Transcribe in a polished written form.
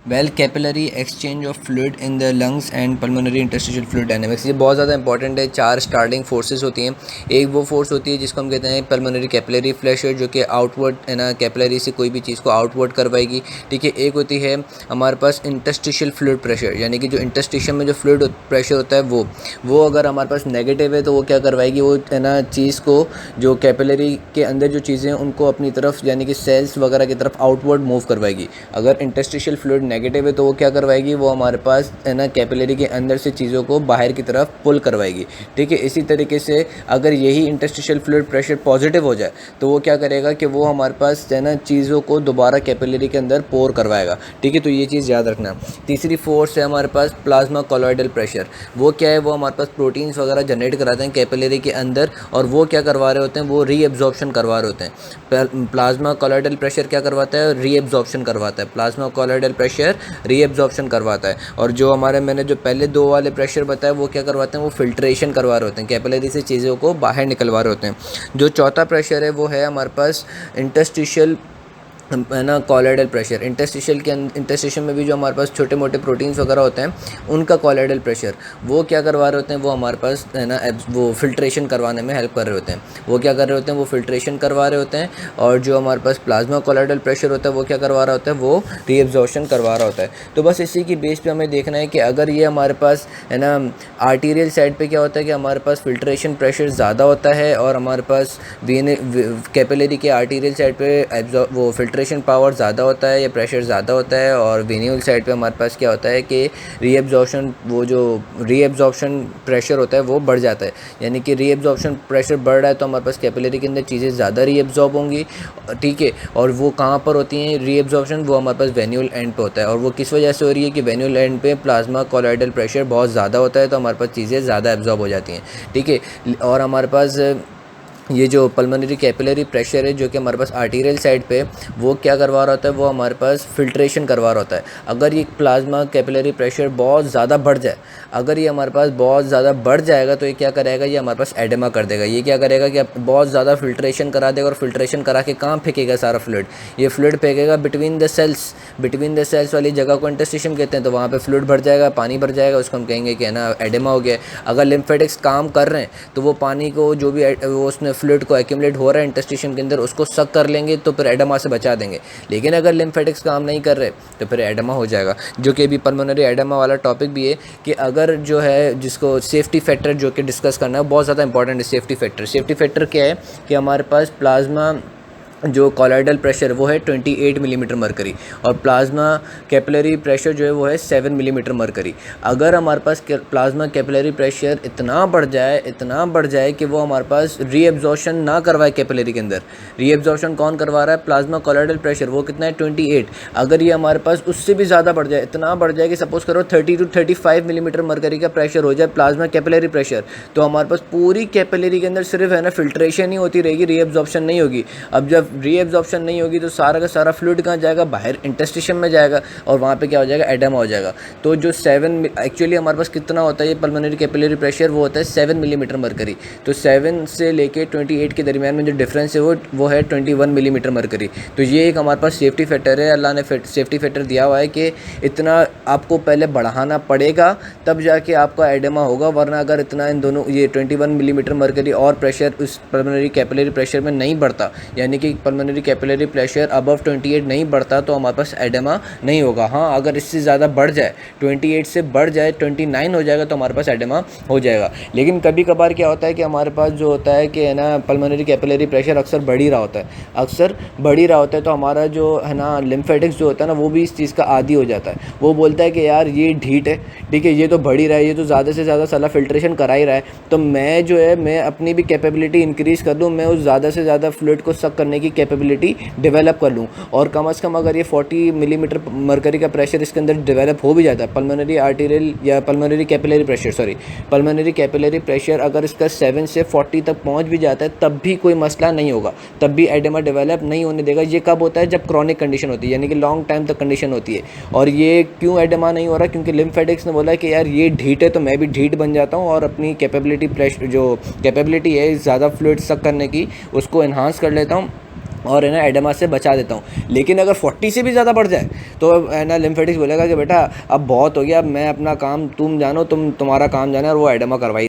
Well capillary exchange of fluid in the lungs and pulmonary interstitial fluid dynamics, ये बहुत ज़्यादा important है। 4 starting forces होती हैं। एक वो फोर्स होती है जिसको हम कहते हैं पल्मोनरी कैपिलरी प्रेशर, जो कि आउटवर्ड है ना, कैपिलरी से कोई भी चीज़ को आउटवर्ड करवाएगी। ठीक है। एक होती है हमारे पास इंटरस्टिशियल फ्लूइड प्रेशर, यानी कि जो इंटरस्टिशियल में जो फ्लूइड प्रेशर होता है वो अगर हमारे पास नेगेटिव है तो वो क्या करवाएगी, वो है ना चीज़ को, जो कैपिलरी के अंदर जो चीज़ें हैं उनको अपनी तरफ यानी कि सेल्स वगैरह की तरफ आउटवर्ड मूव करवाएगी। अगर इंटरस्टिशियल फ्लूइड नेगेटिव है तो वो क्या करवाएगी, वो हमारे पास है ना कैपिलरी के अंदर से चीज़ों को बाहर की तरफ पुल करवाएगी। ठीक है। इसी तरीके से अगर यही इंटरस्टिशियल फ्लूइड प्रेशर पॉजिटिव हो जाए तो वो क्या करेगा कि वो हमारे पास है ना चीज़ों को दोबारा कैपिलरी के अंदर पोर करवाएगा। ठीक है। तो ये चीज़ याद रखना। तीसरी फोर्स है हमारे पास प्लाज्मा कोलॉइडल प्रेशर। वो क्या है, वो हमारे पास प्रोटीन्स वगैरह जनरेट कराते हैं कैपिलरी के अंदर, और वो क्या करवा रहे होते हैं, वो रीएब्जॉर्प्शन करवा रहे होते हैं। प्लाज्मा कोलॉइडल प्रेशर क्या करवाता है, रीएब्जॉर्प्शन करवाता है। प्लाज्मा कोलॉइडल प्रेशर रीएब्जॉर्प्शन करवाता है। और जो हमारे मैंने जो पहले 2 वाले प्रेशर बताए वो क्या करवाते हैं, वो फिल्ट्रेशन करवा रहे होते हैं, कैपिलरी से चीज़ों को बाहर निकलवा रहे होते हैं। जो चौथा प्रेशर है वो है हमारे पास इंटरस्टिशियल है ना कॉलॉइडल प्रेशर। इंटरस्टिशियल में भी जो हमारे पास छोटे मोटे प्रोटीन्स वगैरह होते हैं उनका कॉलॉइडल प्रेशर, वो क्या करवा रहे होते हैं, वो हमारे पास है ना वो फिल्ट्रेशन करवाने में हेल्प कर रहे होते हैं। वो क्या कर रहे होते हैं, वो फिल्ट्रेशन करवा रहे होते हैं। और जो हमारे पास प्लाज्मा कॉलॉइडल प्रेशर होता है वो क्या करवा रहा होता है, वो रीएब्जॉर्प्शन करवा रहा होता है। तो बस इसी की बेस पे हमें देखना है कि अगर ये हमारे पास है ना आर्टीरियल साइड पे क्या होता है कि हमारे पास फिल्ट्रेशन प्रेशर ज़्यादा होता है, और हमारे पास कैपिलरी के आर्टीरियल साइड पे वो फिल्ट्रेशन पावर ज़्यादा होता है या प्रेशर ज़्यादा होता है, और वेन्यूल साइड पे हमारे पास क्या होता है कि रीएब्जॉर्प्शन, वो जो रीएब्जॉर्प्शन प्रेशर होता है वो बढ़ जाता है। यानी कि रीएब्जॉर्प्शन प्रेशर बढ़ रहा है तो हमारे पास कैपिलरी के अंदर चीज़ें ज़्यादा रीएब्जॉर्ब होंगी। ठीक है। और वो कहाँ पर होती हैं रीएब्जॉर्प्शन, वो हमारे पास वेन्यूल एंड पे होता है। और वो किस वजह से हो रही है कि वेन्यूल एंड पे प्लाज्मा कोलॉइडल प्रेशर बहुत ज़्यादा होता है, तो हमारे पास चीज़ें ज़्यादा एब्जॉर्ब हो जाती हैं। ठीक है। और हमारे पास ये जो पल्मोनरी कैपिलरी प्रेशर है जो कि हमारे पास आर्टीरियल साइड पे, वो क्या करवा रहा होता है, वो हमारे पास फिल्ट्रेशन करवा रहा होता है। अगर ये प्लाज्मा कैपिलरी प्रेशर बहुत ज़्यादा बढ़ जाए, अगर ये हमारे पास बहुत ज़्यादा बढ़ जाएगा तो ये क्या करेगा, ये हमारे पास एडेमा कर देगा। ये क्या करेगा कि बहुत ज़्यादा फिल्ट्रेशन करा देगा, और फिल्ट्रेशन करा के कहाँ फेंकेगा सारा फ्लूइड, ये फ्लूइड फेंकेगा बिटवीन द सेल्स वाली जगह को इंटरस्टिशियम कहते हैं। तो वहाँ पे फ्लूइड भर जाएगा, पानी भर जाएगा, उसको हम कहेंगे कि है ना एडेमा हो गया। अगर लिम्फेटिक्स काम कर रहे हैं तो वो पानी को जो भी वो उसने फ्लूइड को एक्यूमुलेट हो रहा है इंटरस्टिशियम के अंदर, उसको सक कर लेंगे तो फिर एडेमा से बचा देंगे। लेकिन अगर लिम्फेटिक्स काम नहीं कर रहे तो फिर एडेमा हो जाएगा, जो कि अभी पल्मोनरी एडेमा वाला टॉपिक भी है कि अगर जो है जिसको सेफ्टी फैक्टर जो कि डिस्कस करना है बहुत ज़्यादा इंपॉर्टेंट है। सेफ्टी फैक्टर क्या है कि हमारे पास प्लाज्मा जो कॉलॉइडल प्रेशर वो है 28 मिलीमीटर मरकरी, और प्लाज्मा कैपिलरी प्रेशर जो है वो है 7 मिलीमीटर मरकरी। अगर हमारे पास प्लाज्मा कैपिलरी प्रेशर इतना बढ़ जाए कि वो हमारे पास रीएब्जॉर्प्शन ना करवाए कैपिलरी के अंदर, रीएब्जॉर्प्शन कौन करवा रहा है, प्लाज्मा कॉलॉइडल प्रेशर, वो कितना है 28। अगर ये हमारे पास उससे भी ज़्यादा बढ़ जाए, इतना बढ़ जाए कि सपोज करो 30 to 35 मिलीमीटर मरकरी का प्रेशर हो जाए प्लाज्मा कैपिलरी प्रेशर, तो हमारे पास पूरी कैपिलरी के अंदर सिर्फ है ना फिल्ट्रेशन ही होती रहेगी, रीएब्जॉर्प्शन नहीं होगी। अब जब रीएब्जॉर्प्शन नहीं होगी तो सारा का सारा फ्लूइड कहाँ जाएगा, बाहर इंटरस्टिशियम में जाएगा, और वहाँ पे क्या हो जाएगा, एडेमा हो जाएगा। तो जो 7 एक्चुअली हमारे पास कितना होता है ये पल्मोनरी कैपिलरी प्रेशर, वो होता है 7 मिलीमीटर मरकरी। तो 7 से लेके 28 के दरमियान में जो डिफरेंस है वो है 21 मिलीमीटर मरकरी। तो ये एक हमारे पास सेफ्टी फैक्टर है, अल्लाह ने सेफ्टी फैक्टर दिया हुआ है कि इतना आपको पहले बढ़ाना पड़ेगा तब जाके आपका एडेमा होगा, वरना अगर इतना इन दोनों ये 21 मिलीमीटर मरकरी और प्रेशर उस पल्मोनरी कैपिलरी प्रेशर में नहीं बढ़ता, यानी कि पल्मोनरी कैपिलरी प्रेशर अबव 28 नहीं बढ़ता, तो हमारे पास एडेमा नहीं होगा। हाँ, अगर इससे ज़्यादा बढ़ जाए, 28 से बढ़ जाए 29 हो जाएगा तो हमारे पास एडेमा हो जाएगा। लेकिन कभी कभार क्या होता है कि हमारे पास जो होता है कि है ना पल्मोनरी कैपिलरी प्रेशर अक्सर बढ़ ही रहा होता है, तो हमारा जो है ना लिम्फेटिक्स जो होता है ना वो भी इस चीज़ का आदी हो जाता है। वो बोलता है कि यार ये ढीठ है, ठीक है, ये तो बढ़ ही रहा है, ये तो ज़्यादा से ज़्यादा साला फिल्ट्रेशन करा ही रहा है, तो मैं जो है मैं अपनी भी कैपेबिलिटी इंक्रीज़ कर दूँ, मैं उस ज़्यादा से ज़्यादा फ्लूइड को सक करने की कैपेबिलिटी डेवलप कर लूँ। और कम से कम अगर ये 40 मिलीमीटर मरकरी का प्रेशर इसके अंदर डेवलप हो भी जाता है, पल्मोनरी आर्टीरियल या पल्मोनरी कैपिलरी प्रेशर अगर इसका 7 से 40 तक पहुँच भी जाता है तब भी कोई मसला नहीं होगा, तब भी एडेमा डेवलप नहीं होने देगा। ये कब होता है, जब क्रॉनिक कंडीशन होती है, यानी कि लॉन्ग टाइम तक कंडीशन होती है। और ये क्यों एडेमा नहीं हो रहा, क्योंकि लिम्फेटिक्स ने बोला कि यार ये ढीठ है तो मैं भी ढीठ बन जाता हूँ और अपनी कैपेबिलिटी जो कैपेबिलिटी है ज़्यादा फ्लूइड सक करने की उसको इन्हांस कर लेता हूँ, और है ना एडेमा से बचा देता हूँ। लेकिन अगर 40 से भी ज़्यादा बढ़ जाए तो है ना लिम्फेटिक्स बोलेगा कि बेटा अब बहुत हो गया, अब मैं अपना काम तुम जानो, तुम्हारा काम जाना है, और वो एडेमा करवाई